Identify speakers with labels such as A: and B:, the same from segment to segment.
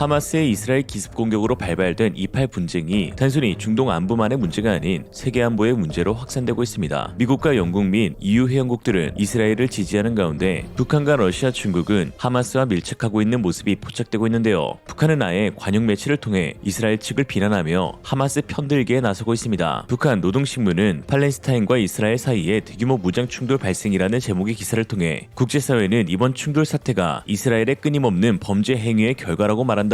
A: 하마스의 이스라엘 기습 공격으로 발발된 이팔 분쟁이 단순히 중동 안보만의 문제가 아닌 세계 안보의 문제로 확산되고 있습니다. 미국과 영국 및 EU 회원국들은 이스라엘을 지지하는 가운데 북한과 러시아, 중국은 하마스와 밀착하고 있는 모습이 포착되고 있는데요. 북한은 아예 관용 매체를 통해 이스라엘 측을 비난하며 하마스 편들기에 나서고 있습니다. 북한 노동신문은 팔레스타인과 이스라엘 사이에 대규모 무장 충돌 발생이라는 제목의 기사를 통해 국제사회는 이번 충돌 사태가 이스라엘의 끊임없는 범죄 행위의 결과라고 말한다라며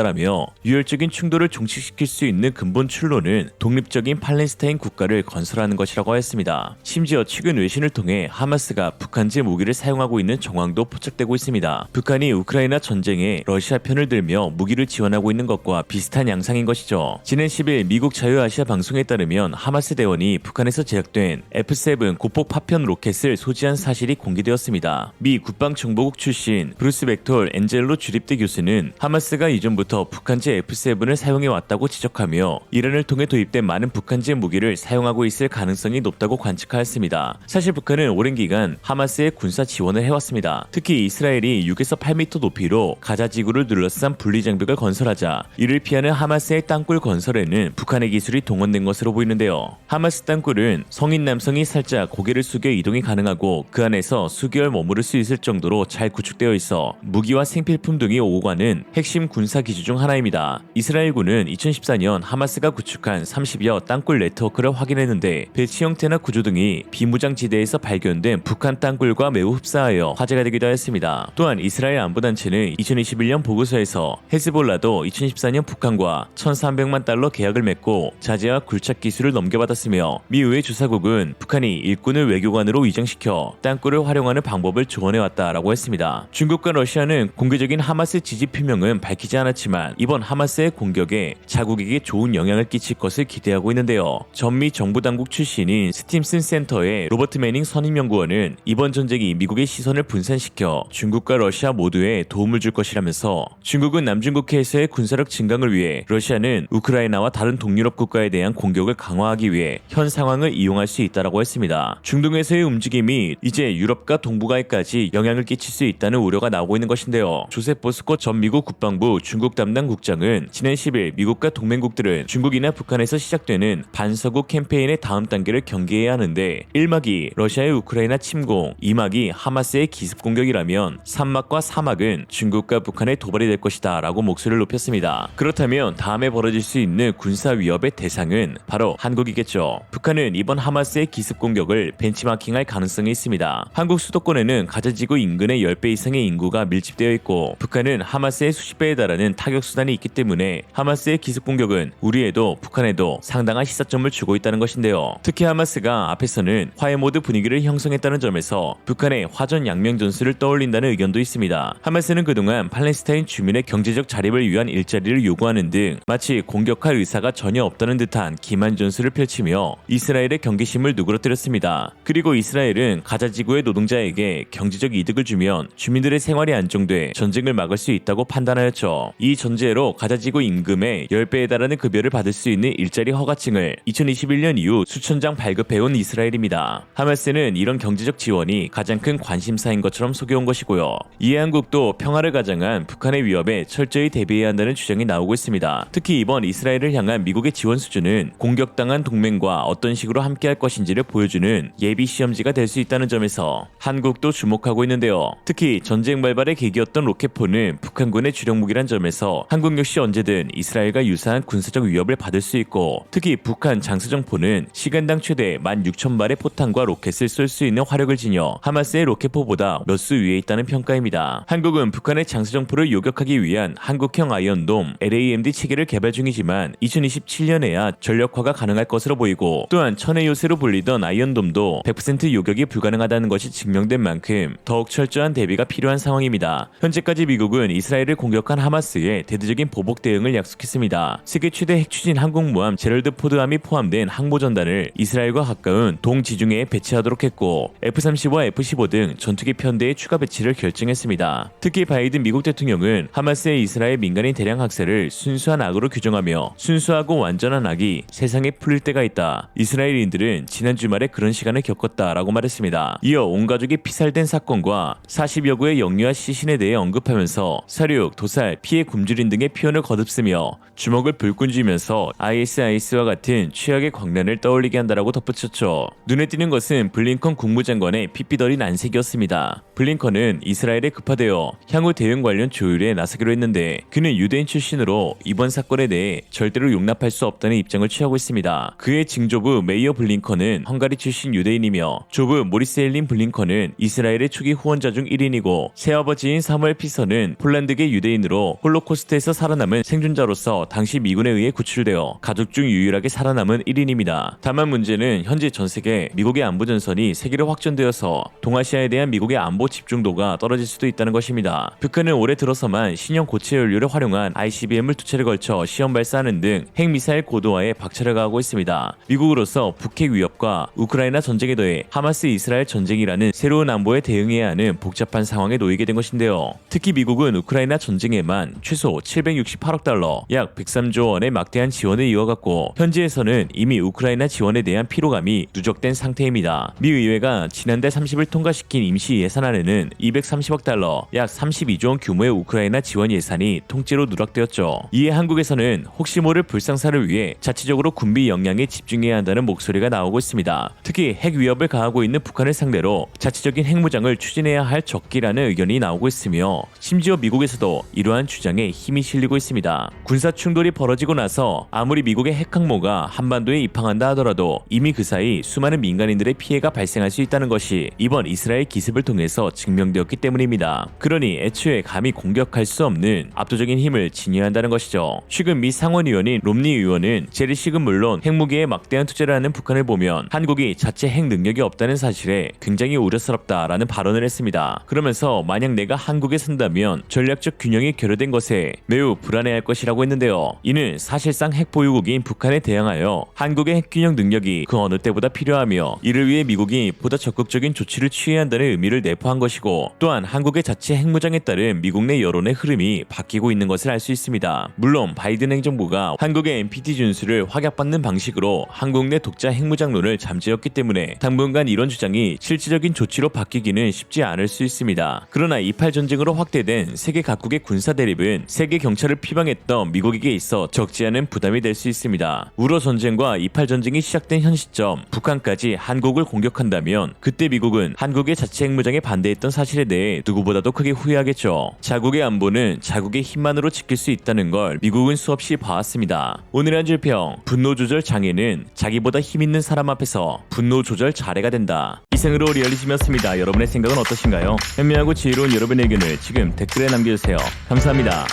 A: 유혈적인 충돌을 종식시킬 수 있는 근본 출로는 독립적인 팔레스타인 국가를 건설하는 것이라고 했습니다. 심지어 최근 외신을 통해 하마스가 북한제 무기를 사용하고 있는 정황도 포착되고 있습니다. 북한이 우크라이나 전쟁에 러시아 편을 들며 무기를 지원하고 있는 것과 비슷한 양상인 것이죠. 지난 10일 미국 자유아시아 방송에 따르면 하마스 대원이 북한에서 제작된 F7 고폭 파편 로켓을 소지한 사실이 공개되었습니다. 미 국방정보국 출신 브루스 벡톨 엔젤로 주립대 교수는 하마스가 이전부터 북한제 F7을 사용해왔다고 지적하며 이란을 통해 도입된 많은 북한제 무기를 사용하고 있을 가능성이 높다고 관측하였습니다. 사실 북한은 오랜 기간 하마스에 군사 지원을 해왔습니다. 특히 이스라엘이 6에서 8m 높이로 가자 지구를 둘러싼 분리장벽을 건설하자 이를 피하는 하마스의 땅굴 건설에는 북한의 기술이 동원된 것으로 보이는데요. 하마스 땅굴은 성인 남성이 살짝 고개를 숙여 이동이 가능하고 그 안에서 수개월 머무를 수 있을 정도로 잘 구축되어 있어 무기와 생필품 등이 오고 가는 핵심 군사 기주 중 하나입니다. 이스라엘군은 2014년 하마스가 구축한 30여 땅굴 네트워크를 확인했는데 배치 형태나 구조 등이 비무장지대에서 발견된 북한 땅굴과 매우 흡사하여 화제가 되기도 했습니다. 또한 이스라엘 안보단체는 2021년 보고서에서 헤즈볼라도 2014년 북한과 1,300만 달러 계약을 맺고 자재와 굴착 기술을 넘겨받았으며 미 의회 조사국은 북한이 일꾼을 외교관으로 위장시켜 땅굴을 활용하는 방법을 조언해왔다라고 했습니다. 중국과 러시아는 공개적인 하마스 지지 표명은 밝히지 않았지만 이번 하마스의 공격에 자국에게 좋은 영향을 끼칠 것을 기대하고 있는데요. 전미 정부당국 출신인 스팀슨 센터의 로버트 매닝 선임연구원은 이번 전쟁이 미국의 시선을 분산시켜 중국과 러시아 모두에 도움을 줄 것이라면서 중국은 남중국해에서의 군사력 증강을 위해 러시아는 우크라이나와 다른 동유럽 국가에 대한 공격을 강화하기 위해 현 상황을 이용할 수 있다라고 했습니다. 중동에서의 움직임이 이제 유럽과 동북아에까지 영향을 끼칠 수 있다는 우려가 나오고 있는 것인데요. 조셉 보스코 전 미국 국방부 중국 담당 국장은 지난 10일 미국과 동맹국들은 중국이나 북한에서 시작되는 반서구 캠페인의 다음 단계를 경계해야 하는데 1막이 러시아의 우크라이나 침공, 2막이 하마스의 기습 공격이라면 3막과 4막은 중국과 북한의 도발이 될 것이다 라고 목소리를 높였습니다. 그렇다면 다음에 벌어질 수 있는 군사 위협의 대상은 바로 한국이겠죠. 북한은 이번 하마스의 기습 공격을 벤치마킹할 가능성이 있습니다. 한국 수도권에는 가자지구 인근의 10배 이상의 인구가 밀집되어 있고 북한은 하마스의 수십 배에 달하는 타격 수단이 있기 때문에 하마스의 기습 공격은 우리에도 북한에도 상당한 시사점을 주고 있다는 것인데요. 특히 하마스가 앞에서는 화해 모드 분위기를 형성했다는 점에서 북한의 화전 양명 전술을 떠올린다는 의견도 있습니다. 하마스는 그동안 팔레스타인 주민의 경제적 자립을 위한 일자리를 요구하는 등 마치 공격할 의사가 전혀 없다는 듯한 기만 전술을 펼치며 이스라엘의 경계심을 누그러뜨렸습니다. 그리고 이스라엘은 가자 지구의 노동자에게 경제적 이득을 주면 주민들의 생활이 안정돼 전쟁을 막을 수 있다고 판단하였죠. 이 전제로 가자지구 임금의 10배에 달하는 급여를 받을 수 있는 일자리 허가증을 2021년 이후 수천 장 발급해온 이스라엘입니다. 하마스는 이런 경제적 지원이 가장 큰 관심사인 것처럼 속여온 것이고요. 이에 한국도 평화를 가장한 북한의 위협에 철저히 대비해야 한다는 주장이 나오고 있습니다. 특히 이번 이스라엘을 향한 미국의 지원 수준은 공격당한 동맹과 어떤 식으로 함께할 것인지를 보여주는 예비 시험지가 될 수 있다는 점에서 한국도 주목하고 있는데요. 특히 전쟁 발발의 계기였던 로켓포는 북한군의 주력 무기란 점에서 한국 역시 언제든 이스라엘과 유사한 군사적 위협을 받을 수 있고 특히 북한 장수정포는 시간당 최대 16,000발의 포탄과 로켓을 쏠 수 있는 화력을 지녀 하마스의 로켓포보다 몇 수 위에 있다는 평가입니다. 한국은 북한의 장수정포를 요격하기 위한 한국형 아이언돔 LAMD 체계를 개발 중이지만 2027년에야 전력화가 가능할 것으로 보이고 또한 천의 요새로 불리던 아이언돔도 100% 요격이 불가능하다는 것이 증명된 만큼 더욱 철저한 대비가 필요한 상황입니다. 현재까지 미국은 이스라엘을 공격한 하마스의 위해 대대적인 보복 대응을 약속했습니다. 세계 최대 핵추진 항공모함 제럴드 포드함이 포함된 항모전단을 이스라엘과 가까운 동지중해에 배치하도록 했고 F-35와 F-15 등 전투기 편대의 추가 배치를 결정했습니다. 특히 바이든 미국 대통령은 하마스의 이스라엘 민간인 대량 학살을 순수한 악으로 규정하며 순수하고 완전한 악이 세상에 풀릴 때가 있다. 이스라엘인들은 지난 주말에 그런 시간을 겪었다라고 말했습니다. 이어 온 가족이 피살된 사건과 40여 구의 영유아 시신에 대해 언급하면서 사륙, 도살, 피해 굶주린 등의 표현을 거듭쓰며 주먹을 불끈 쥐면서 ISIS와 같은 최악의 광란을 떠올리게 한다라고 덧붙였죠. 눈에 띄는 것은 블링컨 국무장관의 핏빛 어린 안색이었습니다. 블링컨은 이스라엘에 급파되어 향후 대응 관련 조율에 나서기로 했는데 그는 유대인 출신으로 이번 사건에 대해 절대로 용납할 수 없다는 입장을 취하고 있습니다. 그의 징조부 메이어 블링컨은 헝가리 출신 유대인이며 조부 모리스 헬린 블링컨은 이스라엘의 초기 후원자 중 1인이고 새아버지인 사무엘 피서는 폴란드계 유대인으로 홀로코스트에서 살아남은 생존자로서 당시 미군에 의해 구출되어 가족 중 유일하게 살아남은 1인입니다. 다만 문제는 현재 전 세계 미국의 안보 전선이 세계로 확전되어서 동아시아에 대한 미국의 안보 집중도가 떨어질 수도 있다는 것입니다. 북한은 올해 들어서만 신형 고체 연료를 활용한 ICBM을 2차례 걸쳐 시험 발사하는 등 핵미사일 고도화에 박차를 가하고 있습니다. 미국으로서 북핵 위협과 우크라이나 전쟁에 더해 하마스 이스라엘 전쟁이라는 새로운 안보에 대응해야 하는 복잡한 상황에 놓이게 된 것인데요. 특히 미국은 우크라이나 전쟁에만 최소 768억 달러, 약 103조 원의 막대한 지원을 이어갔고 현지에서는 이미 우크라이나 지원에 대한 피로감이 누적된 상태입니다. 미 의회가 지난달 30일 통과시킨 임시 예산안에는 230억 달러, 약 32조 원 규모의 우크라이나 지원 예산이 통째로 누락되었죠. 이에 한국에서는 혹시 모를 불상사를 위해 자체적으로 군비 역량에 집중해야 한다는 목소리가 나오고 있습니다. 특히 핵 위협을 가하고 있는 북한을 상대로 자체적인 핵무장을 추진해야 할 적기라는 의견이 나오고 있으며 심지어 미국에서도 이러한 주장에 힘이 실리고 있습니다. 군사 충돌이 벌어지고 나서 아무리 미국의 핵항모가 한반도에 입항한다 하더라도 이미 그 사이 수많은 민간인들의 피해가 발생할 수 있다는 것이 이번 이스라엘 기습을 통해서 증명되었기 때문입니다. 그러니 애초에 감히 공격할 수 없는 압도적인 힘을 지녀야 한다는 것이죠. 최근 미 상원의원인 롬니 의원은 재래식은 물론 핵무기에 막대한 투자를 하는 북한을 보면 한국이 자체 핵 능력이 없다는 사실에 굉장히 우려스럽다라는 발언을 했습니다. 그러면서 만약 내가 한국에 산다면 전략적 균형이 결여된 것에 매우 불안해할 것이라고 했는데요. 이는 사실상 핵 보유국인 북한에 대항하여 한국의 핵균형 능력이 그 어느 때보다 필요하며 이를 위해 미국이 보다 적극적인 조치를 취해야 한다는 의미를 내포한 것이고 또한 한국의 자체 핵무장에 따른 미국 내 여론의 흐름이 바뀌고 있는 것을 알 수 있습니다. 물론 바이든 행정부가 한국의 NPT 준수를 확약받는 방식으로 한국 내 독자 핵무장론을 잠재웠기 때문에 당분간 이런 주장이 실질적인 조치로 바뀌기는 쉽지 않을 수 있습니다. 그러나 2.8 전쟁으로 확대된 세계 각국의 군사 대립은 세계 경찰을 피방했던 미국에게 있어 적지 않은 부담이 될 수 있습니다. 우러 전쟁과 2.8 전쟁이 시작된 현 시점 북한까지 한국을 공격한다면 그때 미국은 한국의 자체 핵무장에 반대했던 사실에 대해 누구보다도 크게 후회하겠죠. 자국의 안보는 자국의 힘만으로 지킬 수 있다는 걸 미국은 수없이 봐왔습니다. 오늘의 한 줄평, 분노 조절 장애는 자기보다 힘있는 사람 앞에서 분노 조절 잘해가 된다. 이상으로 리얼리즘이었습니다. 여러분의 생각은 어떠신가요? 현명하고 지혜로운 여러분의 의견을 지금 댓글에 남겨주세요. 감사합니다.